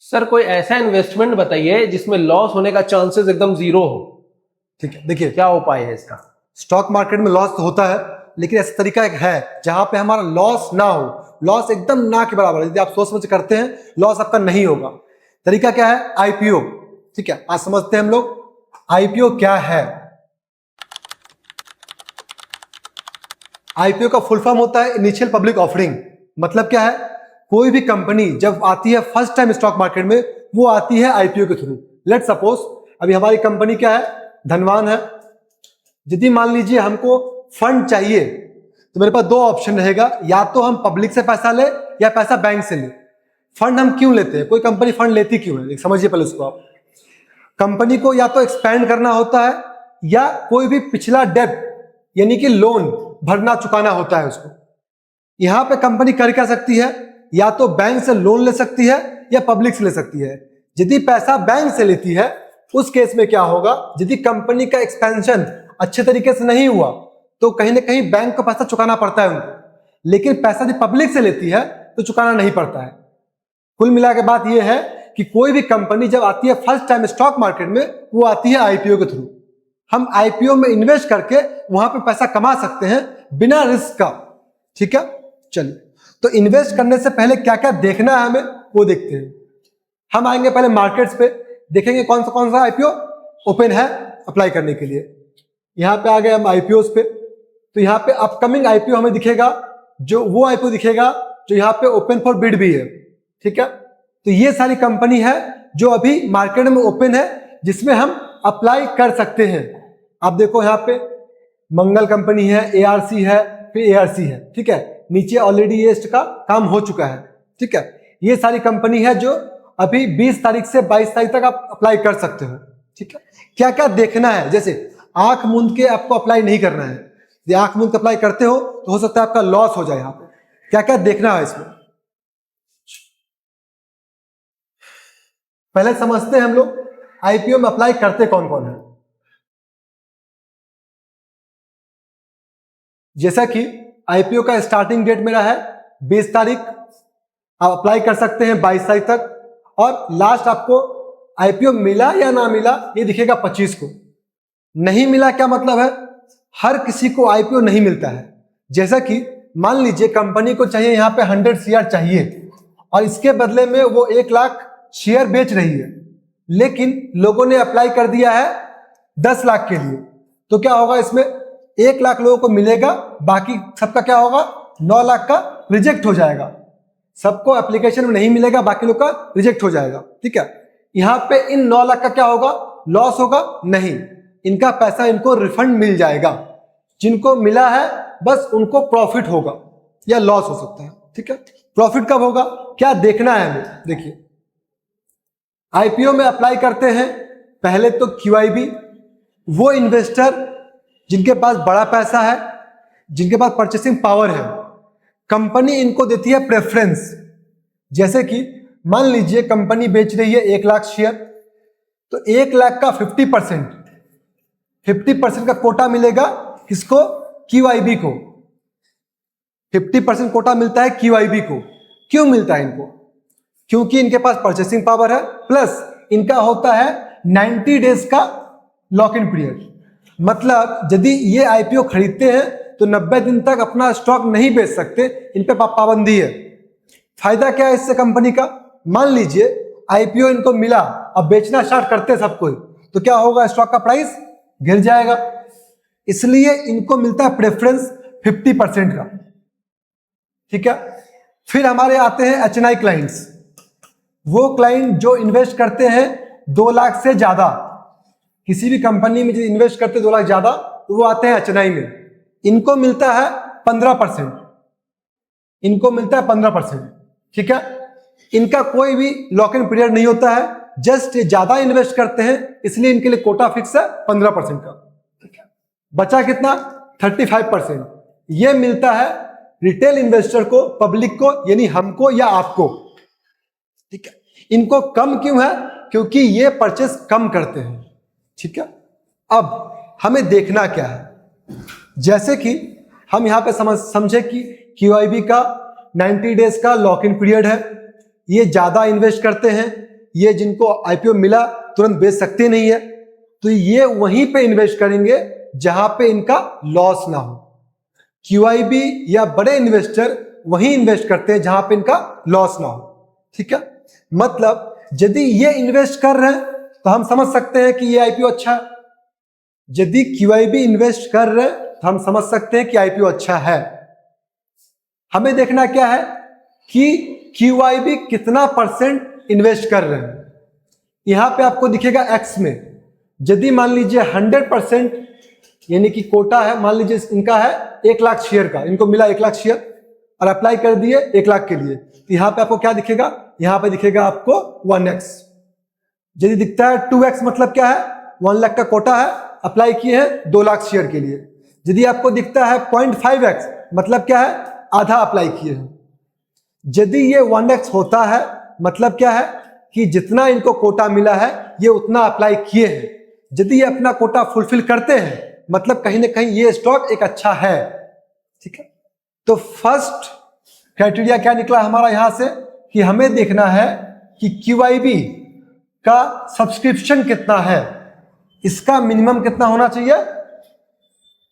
Sir कोई ऐसा investment बताइए जिसमें लॉस होने का चांसेस एकदम जीरो हो। ठीक है, देखिए क्या उपाय है इसका? स्टॉक मार्केट में लॉस तो होता है, लेकिन ऐसा तरीका एक है जहां पे हमारा लॉस ना हो, लॉस एकदम ना के बराबर है। यदि आप सोच समझ करते हैं लॉस आपका नहीं होगा। तरीका क्या है? आईपीओ। ठीक है, आज समझते हैं हम लोग आईपीओ क्या है। आईपीओ का फुल फॉर्म होता है इनिशियल पब्लिक ऑफरिंग। मतलब क्या है? कोई भी कंपनी जब आती है फर्स्ट टाइम स्टॉक मार्केट में, वो आती है आईपीओ के थ्रू। लेट सपोज अभी हमारी कंपनी क्या है? धनवान है। यदि मान लीजिए हमको फंड चाहिए तो मेरे पास दो ऑप्शन रहेगा, या तो हम पब्लिक से पैसा ले या पैसा बैंक से ले। फंड हम क्यों लेते हैं? कोई कंपनी फंड लेती क्यों है? समझिए पहले उसको आप। कंपनी को या तो एक्सपैंड करना होता है या कोई भी पिछला डेब्ट यानी कि लोन भरना चुकाना होता है उसको। यहां पे कंपनी कर क्या सकती है? या तो बैंक से लोन ले सकती है या पब्लिक से ले सकती है। यदि पैसा बैंक से लेती है उस केस में क्या होगा? यदि कंपनी का एक्सपेंशन अच्छे तरीके से नहीं हुआ तो कहीं ना कहीं बैंक को पैसा चुकाना पड़ता है उनको, लेकिन पैसा यदि पब्लिक से लेती है तो चुकाना नहीं पड़ता है। कुल मिला के बात यह है कि कोई भी कंपनी जब आती है फर्स्ट टाइम स्टॉक मार्केट में, वो आती है आईपीओ के थ्रू। हम आईपीओ में इन्वेस्ट करके वहां पे पैसा कमा सकते हैं बिना रिस्क का। ठीक है, चलिए तो इन्वेस्ट करने से पहले क्या क्या देखना है हमें वो देखते हैं। हम आएंगे पहले मार्केट्स पे, देखेंगे कौन सा आईपीओ ओपन है अप्लाई करने के लिए। यहां पे आ गए हम आईपीओ पे, तो यहाँ पे अपकमिंग आईपीओ हमें दिखेगा, जो वो आईपीओ दिखेगा जो यहाँ पे ओपन फॉर बिड भी है। ठीक है, तो ये सारी कंपनी है जो अभी मार्केट में ओपन है, जिसमें हम अप्लाई कर सकते हैं। आप देखो यहाँ पे मंगल कंपनी है, एआरसी है, फिर एआरसी है। ठीक है, नीचे ऑलरेडी ये का काम हो चुका है। ठीक है, ये सारी कंपनी है जो अभी 20 तारीख से 22 तारीख तक आप अप्लाई कर सकते हो। ठीक है, क्या क्या देखना है? जैसे आंख मूंद के आपको अप्लाई नहीं करना है। यदि आंख मूंद के अप्लाई करते हो तो हो सकता है आपका लॉस हो जाए। यहाँ पे क्या क्या देखना है इसमें, पहले समझते हैं हम लोग आईपीओ में अप्लाई करते कौन कौन है। जैसा कि आईपीओ का स्टार्टिंग डेट मेरा है 20 तारीख, आप अप्लाई कर सकते हैं 22 तारीख तक, और लास्ट आपको आईपीओ मिला या ना मिला ये दिखेगा 25 को। नहीं मिला क्या मतलब है? हर किसी को आईपीओ नहीं मिलता है। जैसा कि मान लीजिए कंपनी को चाहिए यहाँ पे 100 शेयर चाहिए और इसके बदले में वो 1 लाख शेयर बेच रही है, लेकिन लोगों ने अप्लाई कर दिया है 10 लाख के लिए। तो क्या होगा? इसमें 1 लाख लोगों को मिलेगा, बाकी सबका क्या होगा? 9 लाख का रिजेक्ट हो जाएगा। सबको एप्लीकेशन में नहीं मिलेगा, बाकी लोग का रिजेक्ट हो जाएगा। ठीक है, यहां पे इन 9 लाख का क्या होगा? लॉस होगा? नहीं, इनका पैसा इनको रिफंड मिल जाएगा। जिनको मिला है बस उनको प्रॉफिट होगा या लॉस हो सकता है। ठीक है, प्रॉफिट कब होगा क्या देखना है हमें। देखिए आईपीओ में अप्लाई करते हैं पहले तो क्यूआईबी, वो इन्वेस्टर जिनके पास बड़ा पैसा है, जिनके पास परचेसिंग पावर है, कंपनी इनको देती है प्रेफरेंस। जैसे कि मान लीजिए कंपनी बेच रही है 1 लाख शेयर, तो 1 लाख का 50% का कोटा मिलेगा किसको? क्यूआईबी को। 50% कोटा मिलता है क्यूआईबी को। क्यों मिलता है इनको? क्योंकि इनके पास परचेसिंग पावर है, प्लस इनका होता है 90 डेज का लॉक इन पीरियड। मतलब यदि ये आईपीओ खरीदते हैं तो 90 दिन तक अपना स्टॉक नहीं बेच सकते, इन पे पाबंदी है। फायदा क्या है इससे कंपनी का? मान लीजिए आईपीओ इनको मिला, अब बेचना स्टार्ट करते सब कोई, तो क्या होगा? स्टॉक का प्राइस गिर जाएगा। इसलिए इनको मिलता है प्रेफरेंस 50% का। ठीक है, फिर हमारे आते हैं एचएनआई क्लाइंट्स। वो क्लाइंट जो इन्वेस्ट करते हैं 2 लाख से ज्यादा, किसी भी कंपनी में जो इन्वेस्ट करते हैं 2 लाख ज्यादा, तो वो आते हैं एचएनआई में। इनको मिलता है 15%। इनको मिलता है 15%। ठीक है, इनका कोई भी लॉक इन पीरियड नहीं होता है, जस्ट ज्यादा इन्वेस्ट करते हैं इसलिए इनके लिए कोटा फिक्स है 15% का। बचा कितना? 35%। ये मिलता है रिटेल इन्वेस्टर को, पब्लिक को, यानी हमको या आपको। ठीक है, इनको कम क्यों है? क्योंकि ये परचेस कम करते हैं। ठीक है, अब हमें देखना क्या है? जैसे कि हम यहां पे समझे कि क्यूआईबी का 90 डेज का लॉक इन पीरियड है, ये ज्यादा इन्वेस्ट करते हैं, ये जिनको आईपीओ मिला तुरंत बेच सकते नहीं है, तो ये वहीं पे इन्वेस्ट करेंगे जहां पे इनका लॉस ना हो। क्यूआईबी या बड़े इन्वेस्टर वहीं इन्वेस्ट करते हैं जहां पे इनका लॉस ना हो। ठीक है, मतलब यदि ये इन्वेस्ट कर रहे हैं तो हम समझ सकते हैं कि ये आईपीओ अच्छा है। यदि क्यूआईबी इन्वेस्ट कर रहे हैं तो हम समझ सकते हैं कि आईपीओ अच्छा है। हमें देखना क्या है कि क्यूआईबी कितना परसेंट इन्वेस्ट कर रहे हैं। यहां पे आपको दिखेगा एक्स में। यदि मान लीजिए 100% यानी कि कोटा है, मान लीजिए इनका है 1 लाख शेयर का, इनको मिला 1 लाख शेयर और अप्लाई कर दिए 1 लाख के लिए, तो यहां पे आपको क्या दिखेगा, यहां पे दिखेगा आपको 1x। यदि दिखता है 2x मतलब क्या है, 1 लाख का कोटा है, अप्लाई किए हैं 2 लाख शेयर के लिए। यदि आपको दिखता है 0.5x मतलब क्या है, आधा अप्लाई किए हैं। यदि ये 1x होता है मतलब क्या है कि जितना इनको कोटा मिला है ये उतना अप्लाई किए हैं। यदि ये अपना कोटा फुलफिल करते हैं मतलब कहीं ना कहीं ये स्टॉक एक अच्छा है। ठीक है, तो फर्स्ट क्राइटेरिया क्या निकला हमारा यहां से कि हमें देखना है कि क्यूआईबी का सब्सक्रिप्शन कितना है, इसका मिनिमम कितना होना चाहिए,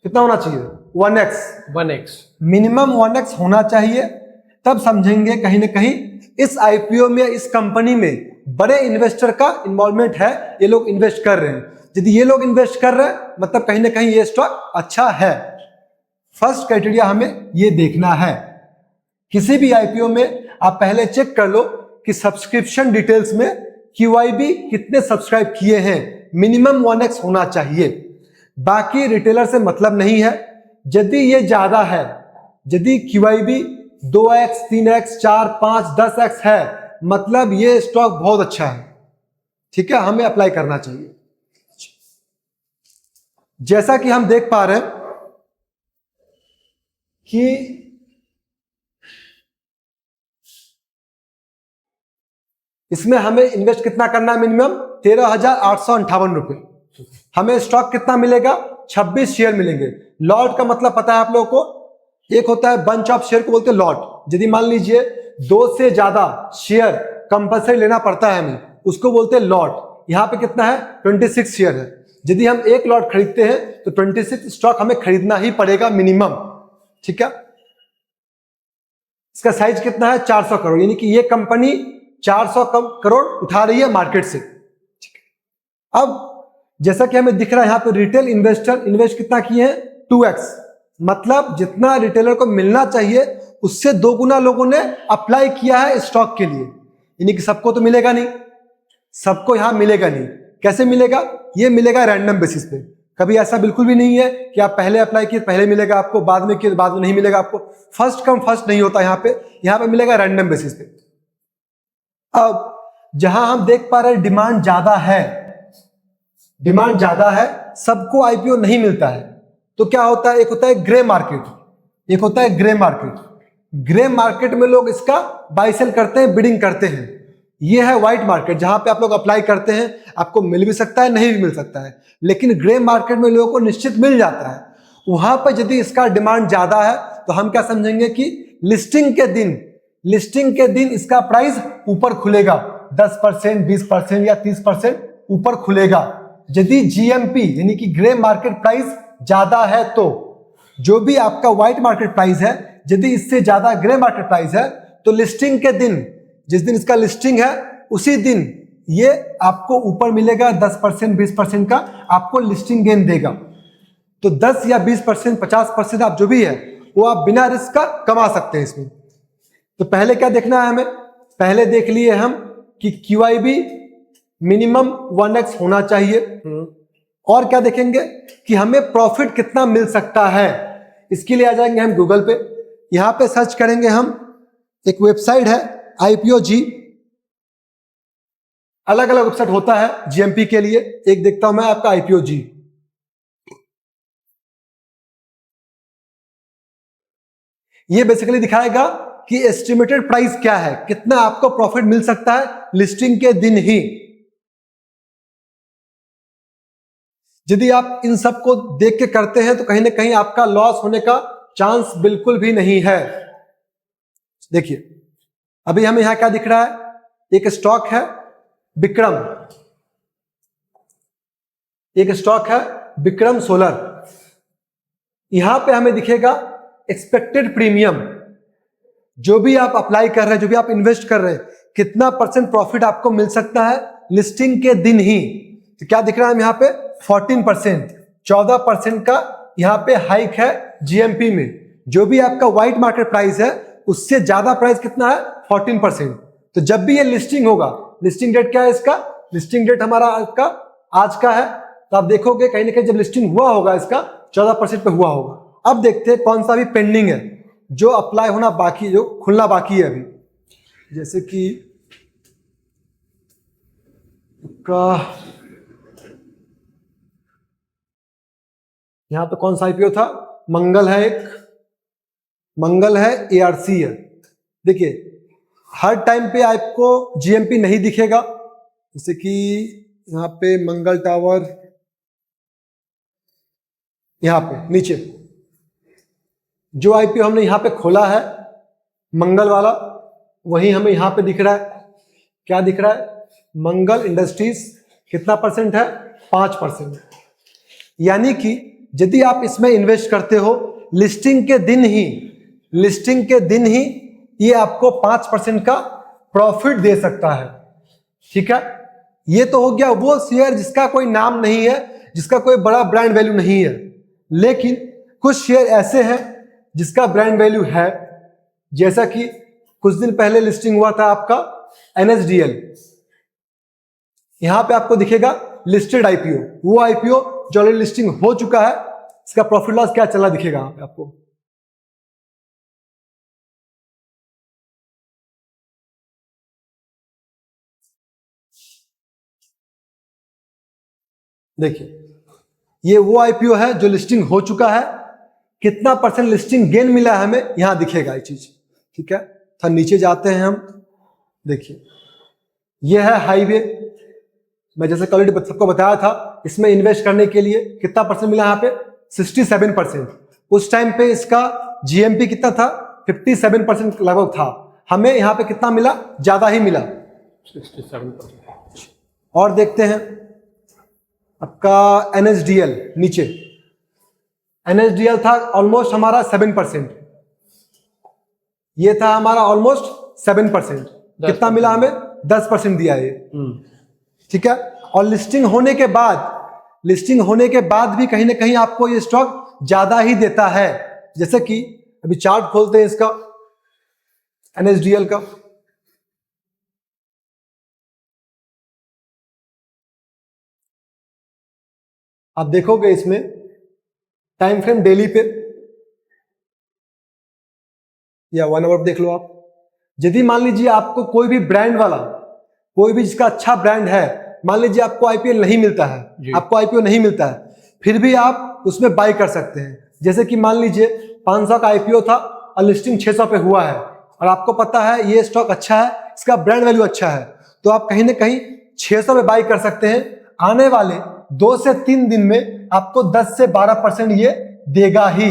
कितना होना चाहिए 1x मिनिमम 1x होना चाहिए। तब समझेंगे कहीं ना कहीं इस आईपीओ में, इस कंपनी में बड़े इन्वेस्टर का इन्वॉल्वमेंट है, ये लोग इन्वेस्ट कर रहे हैं। यदि ये लोग इन्वेस्ट कर रहे हैं मतलब कहीं ना कहीं ये स्टॉक अच्छा है। फर्स्ट क्राइटेरिया हमें ये देखना है। किसी भी आईपीओ में आप पहले चेक कर लो कि सब्सक्रिप्शन डिटेल्स में क्यूआईबी कितने सब्सक्राइब किए हैं, मिनिमम 1x होना चाहिए। बाकी रिटेलर से मतलब नहीं है। यदि ये ज्यादा है, यदि क्यूआईबी 2x 3x 4 5 10x है मतलब ये स्टॉक बहुत अच्छा है। ठीक है, हमें अप्लाई करना चाहिए। जैसा कि हम देख पा रहे हैं कि इसमें हमें इन्वेस्ट कितना करना है, मिनिमम 13,858 रुपए। हमें स्टॉक कितना मिलेगा, 26 शेयर मिलेंगे। लॉट का मतलब पता है आप लोगों को, एक होता है बंच ऑफ शेयर को बोलते हैं लॉट। यदि मान लीजिए 2 से ज्यादा शेयर कंपल्सरी लेना पड़ता है हमें, उसको बोलते हैं लॉट। यहां पे कितना है 26 शेयर है। यदि हम एक लॉट खरीदते हैं तो 26 स्टॉक हमें खरीदना ही पड़ेगा मिनिमम। ठीक है, इसका साइज कितना है 400 करोड़, यानी कि ये कंपनी 400 करोड़ उठा रही है मार्केट से। ठीक है, अब जैसा कि हमें दिख रहा है यहां पे रिटेल इन्वेस्टर इन्वेस्ट कितना किए हैं 2x, मतलब जितना रिटेलर को मिलना चाहिए उससे 2 गुना लोगों ने अप्लाई किया है स्टॉक के लिए। यानी कि सबको तो मिलेगा नहीं, सबको यहां मिलेगा नहीं। कैसे मिलेगा, ये मिलेगा रैंडम बेसिस पे। कभी ऐसा बिल्कुल भी नहीं है कि आप पहले अप्लाई किए पहले मिलेगा आपको, बाद में किए बाद में नहीं मिलेगा आपको। फर्स्ट कम फर्स्ट नहीं होता, यहां पे मिलेगा रैंडम बेसिस पे। अब जहां हम देख पा रहे हैं डिमांड ज्यादा है, डिमांड ज्यादा है, सबको आईपीओ नहीं मिलता है, तो क्या होता है, एक होता है ग्रे मार्केट, एक होता है ग्रे मार्केट। ग्रे मार्केट में लोग इसका बाय सेल करते हैं, बिडिंग करते हैं। ये है व्हाइट मार्केट, जहां पे आप लोग अप्लाई करते हैं, आपको मिल भी सकता है नहीं भी मिल सकता है, लेकिन ग्रे मार्केट में लोगों को निश्चित मिल जाता है। वहां पर यदि इसका डिमांड ज्यादा है तो हम क्या समझेंगे कि लिस्टिंग के दिन इसका प्राइस ऊपर खुलेगा, 10% 20% या 30% ऊपर खुलेगा। यदि जीएमपी यानी कि ग्रे मार्केट प्राइस ज्यादा है तो जो भी आपका व्हाइट मार्केट प्राइस है, यदि इससे ज्यादा ग्रे मार्केट प्राइस है तो लिस्टिंग के दिन, जिस दिन इसका लिस्टिंग है उसी दिन ये आपको ऊपर मिलेगा, 10% 20% का आपको लिस्टिंग गेन देगा। तो 10 या 20% 50% आप जो भी है वो आप बिना रिस्क का कमा सकते हैं इसमें। तो पहले क्या देखना है हमें, पहले देख लिए हम कि क्यूआईबी मिनिमम 1x होना चाहिए। और क्या देखेंगे कि हमें प्रॉफिट कितना मिल सकता है। इसके लिए आ जाएंगे हम गूगल पे, यहां पे सर्च करेंगे हम, एक वेबसाइट है IPOG, अलग अलग वेबसाइट होता है जीएमपी के लिए, एक देखता हूं मैं आपका IPOG। ये बेसिकली दिखाएगा कि एस्टिमेटेड प्राइस क्या है, कितना आपको प्रॉफिट मिल सकता है लिस्टिंग के दिन ही। यदि आप इन सब को देख के करते हैं तो कहीं ना कहीं आपका लॉस होने का चांस बिल्कुल भी नहीं है। देखिए अभी हमें यहां क्या दिख रहा है, एक स्टॉक है विक्रम, एक स्टॉक है विक्रम सोलर। यहां पे हमें दिखेगा एक्सपेक्टेड प्रीमियम, जो भी आप अप्लाई कर रहे हैं, जो भी आप इन्वेस्ट कर रहे हैं, कितना परसेंट प्रॉफिट आपको मिल सकता है लिस्टिंग के दिन ही। तो क्या दिख रहा है यहाँ पे 14%, 14% का यहाँ पे हाइक है जीएमपी में। जो भी आपका व्हाइट मार्केट प्राइस है उससे ज्यादा प्राइस कितना है 14%। तो जब भी ये लिस्टिंग होगा, लिस्टिंग डेट क्या है इसका, लिस्टिंग डेट हमारा आज का है, तो आप देखोगे कहीं ना कहीं जब लिस्टिंग हुआ होगा इसका 14% पे हुआ होगा। अब देखते हैं कौन सा अभी पेंडिंग है, जो अप्लाई होना बाकी, जो खुलना बाकी है अभी। जैसे कि यहां पे कौन सा आईपीओ था, मंगल है, एक मंगल है, एआरसी है। देखिए हर टाइम पे आपको जीएमपी नहीं दिखेगा, जैसे कि यहां पे मंगल टावर, यहां पे नीचे जो आईपीओ हमने यहां पे खोला है मंगल वाला, वही हमें यहां पे दिख रहा है। क्या दिख रहा है, मंगल इंडस्ट्रीज कितना परसेंट है, 5%। यानी कि यदि आप इसमें इन्वेस्ट करते हो लिस्टिंग के दिन ही, लिस्टिंग के दिन ही ये आपको 5% का प्रॉफिट दे सकता है। ठीक है, ये तो हो गया वो शेयर जिसका कोई नाम नहीं है, जिसका कोई बड़ा ब्रांड वैल्यू नहीं है। लेकिन कुछ शेयर ऐसे हैं जिसका ब्रांड वैल्यू है, जैसा कि कुछ दिन पहले लिस्टिंग हुआ था आपका NSDL। यहां पे आपको दिखेगा लिस्टेड आईपीओ, वो आईपीओ जो ऑलरेडी लिस्टिंग हो चुका है, इसका प्रॉफिट लॉस क्या चला दिखेगा यहां पे आपको। देखिए ये वो आईपीओ है जो लिस्टिंग हो चुका है, कितना परसेंट लिस्टिंग गेन मिला है हमें यहां दिखेगा ये चीज। ठीक है, तो नीचे जाते हैं हम। देखिए ये है हाईवे, मैं जैसे कल सबको बताया था, इसमें इन्वेस्ट करने के लिए कितना परसेंट मिला यहाँ पे 67%। उस टाइम पे इसका जीएमपी कितना था, 57% लगभग था। हमें यहाँ पे कितना मिला, ज्यादा ही मिला, 67%। और देखते हैं आपका NSDL, नीचे NSDL था ऑलमोस्ट हमारा 7%, ये था हमारा ऑलमोस्ट 7%। कितना मिला हमें, 10% दिया ये। ठीक है, और लिस्टिंग होने के बाद, लिस्टिंग होने के बाद भी कहीं ना कहीं आपको ये स्टॉक ज्यादा ही देता है। जैसे कि अभी चार्ट खोलते हैं इसका NSDL का, आप देखोगे इसमें टाइम फ्रेम डेली पे या 1 आवर देख लो आप। यदि मान लीजिए आपको कोई भी ब्रांड वाला, कोई भी जिसका अच्छा ब्रांड है, मान लीजिए आपको आईपीएल नहीं मिलता है, आपको आईपीओ नहीं मिलता है, फिर भी आप उसमें बाय कर सकते हैं। जैसे कि मान लीजिए 500 का आईपीओ था और लिस्टिंग 600 पे हुआ है, और आपको पता है ये स्टॉक अच्छा है, इसका ब्रांड वैल्यू अच्छा है, तो आप कहीं ना कहीं 600 पे बाय कर सकते हैं। आने वाले 2 से 3 दिन में आपको 10 से 12% ये देगा ही,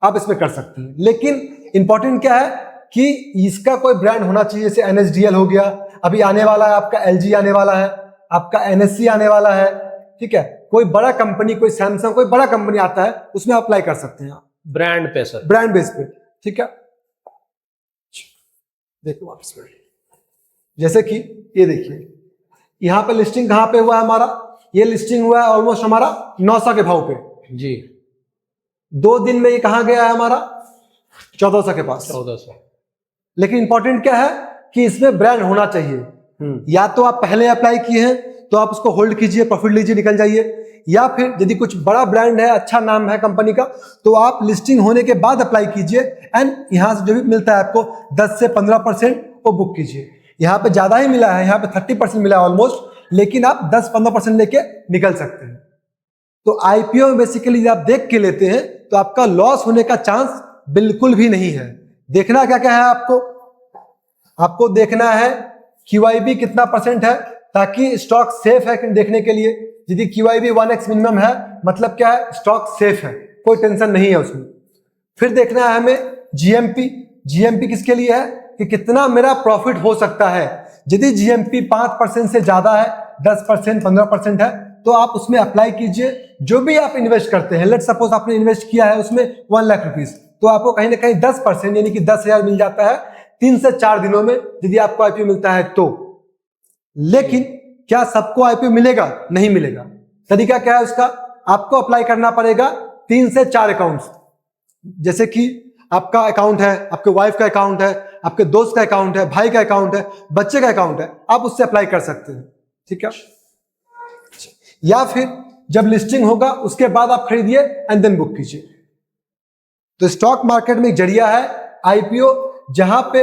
आप इसमें कर सकते हैं। लेकिन इंपॉर्टेंट क्या है कि इसका कोई ब्रांड होना चाहिए, जैसे NSDL हो गया, अभी आने वाला है आपका LG आने वाला है, आपका NSC आने वाला है। ठीक है, कोई बड़ा कंपनी, कोई सैमसंग, कोई बड़ा कंपनी आता है, उसमें अप्लाई कर सकते हैं आप, ब्रांड पे सर, ब्रांड बेस पे। ठीक है, देखो आप इसमें, जैसे कि ये देखिए यहां पे लिस्टिंग कहां पे हुआ है हमारा, ये लिस्टिंग हुआ है ऑलमोस्ट हमारा 900 के भाव पे जी। 2 दिन में ये कहां गया है हमारा 1400 के पास, 1400। लेकिन इंपॉर्टेंट क्या है कि इसमें ब्रांड होना चाहिए। या तो आप पहले अप्लाई किए हैं तो आप उसको होल्ड कीजिए, प्रॉफिट लीजिए, निकल जाइए, या फिर यदि कुछ बड़ा ब्रांड है, अच्छा नाम है कंपनी का, तो आप लिस्टिंग होने के बाद अप्लाई कीजिए, एंड यहां से जो भी मिलता है आपको 10 से 15% वो बुक कीजिए। यहाँ पे ज्यादा ही मिला है, यहाँ पे 30% मिला है ऑलमोस्ट, लेकिन आप 10-15% लेके निकल सकते हैं। तो आईपीओ में बेसिकली आप देख के लेते हैं तो आपका लॉस होने का चांस बिल्कुल भी नहीं है। देखना क्या क्या है आपको, आपको देखना है QIB कितना परसेंट है, ताकि स्टॉक सेफ है देखने के लिए। यदि QIB 1x मिनिमम है, मतलब क्या है, स्टॉक सेफ है, कोई टेंशन नहीं है उसमें। फिर देखना है हमें GMP किसके लिए है कि कितना मेरा प्रॉफिट हो सकता है। यदि जीएमपी 5% से ज्यादा है, 10%, 15% है, तो आप उसमें अप्लाई कीजिए। जो भी आप इन्वेस्ट करते हैं, लेट सपोज आपने इन्वेस्ट किया है उसमें 1 लाख रुपीस, तो आपको कहीं ना कहीं 10% यानी कि 10,000 मिल जाता है 3 से 4 दिनों में, यदि आपको आईपीओ मिलता है तो। लेकिन क्या सबको आईपीओ मिलेगा? नहीं मिलेगा। तरीका क्या है उसका? आपको अप्लाई करना पड़ेगा 3 से 4 अकाउंट्स। जैसे कि आपका अकाउंट है, आपके वाइफ का अकाउंट है, आपके दोस्त का अकाउंट है, भाई का अकाउंट है, बच्चे का अकाउंट है, आप उससे अप्लाई कर सकते हैं। ठीक है। या फिर जब लिस्टिंग होगा उसके बाद आप खरीदिए एंड देन बुक कीजिए। तो स्टॉक मार्केट में एक जरिया है आईपीओ, जहां पे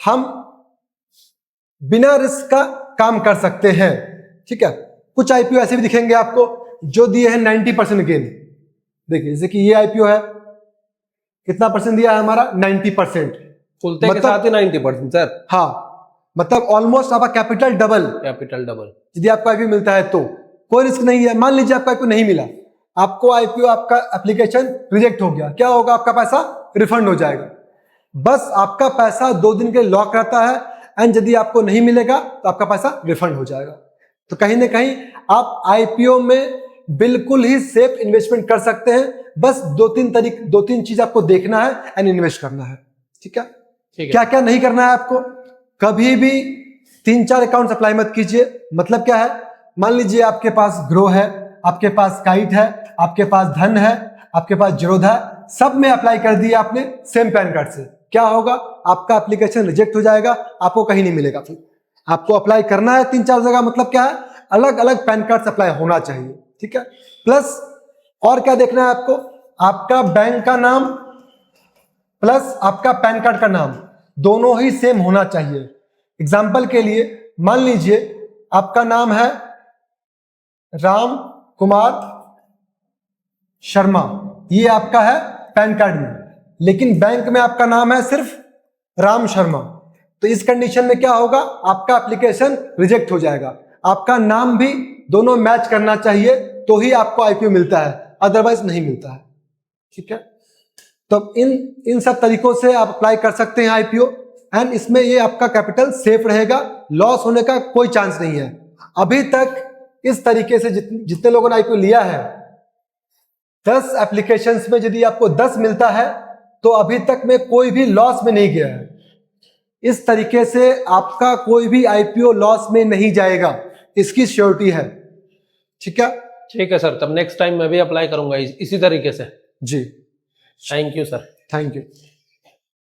हम बिना रिस्क का काम कर सकते हैं। ठीक है। कुछ आईपीओ ऐसे भी दिखेंगे आपको जो दिए हैं 90% गेन। देखिए जैसे कि ये आईपीओ है, कितना परसेंट दिया है हमारा? 90%। खुलते के साथ ही 90% सर। हाँ, मतलब ऑलमोस्ट आपका कैपिटल डबल यदि आपको आईपीओ मिलता है तो। कोई रिस्क नहीं है। मान लीजिए आपको आईपीओ नहीं मिला, आपको आईपीओ, आपका एप्लीकेशन रिजेक्ट हो गया, क्या होगा? आपका पैसा रिफंड हो जाएगा। बस आपका पैसा 2 दिन के लिए लॉक रहता है, एंड यदि आपको नहीं मिलेगा तो आपका पैसा रिफंड हो जाएगा। तो कहीं ना कहीं आप आईपीओ में बिल्कुल ही सेफ इन्वेस्टमेंट कर सकते हैं। बस 2-3 चीज आपको देखना है एंड इन्वेस्ट करना है। ठीक है। क्या क्या नहीं करना है आपको? कभी भी 3-4 अकाउंट अप्लाई मत कीजिए। मतलब क्या है? मान लीजिए आपके पास ग्रो है, आपके पास काइट है, आपके पास धन है, आपके पास जीरोधा है, सब में अप्लाई कर दिया आपने सेम पैन कार्ड से, क्या होगा? आपका एप्लीकेशन रिजेक्ट हो जाएगा, आपको कहीं नहीं मिलेगा। फिर आपको अप्लाई करना है 3-4 जगह। मतलब क्या है? अलग अलग पैन कार्ड अप्लाई होना चाहिए। ठीक है। प्लस और क्या देखना है आपको? आपका बैंक का नाम प्लस आपका पैन कार्ड का नाम दोनों ही सेम होना चाहिए। एग्जाम्पल के लिए मान लीजिए आपका नाम है राम कुमार शर्मा, ये आपका है पैन कार्ड में, लेकिन बैंक में आपका नाम है सिर्फ राम शर्मा। तो इस कंडीशन में क्या होगा? आपका एप्लीकेशन रिजेक्ट हो जाएगा। आपका नाम भी दोनों मैच करना चाहिए तो ही आपको आईपीओ मिलता है, अदरवाइज नहीं मिलता है। ठीक है। तो इन सब तरीकों से आप अप्लाई कर सकते हैं आईपीओ, एंड इसमें ये आपका कैपिटल सेफ रहेगा, लॉस होने का कोई चांस नहीं है। अभी तक इस तरीके से जितने लोगों ने आईपीओ लिया है, 10 एप्लीकेशंस में यदि आपको 10 मिलता है तो अभी तक में कोई भी लॉस में नहीं गया है। इस तरीके से आपका कोई भी आईपीओ लॉस में नहीं जाएगा, इसकी श्योरिटी है। ठीक है। ठीक है सर, तब नेक्स्ट टाइम मैं भी अप्लाई करूंगा इसी तरीके से। जी, thank you sir. Thank you.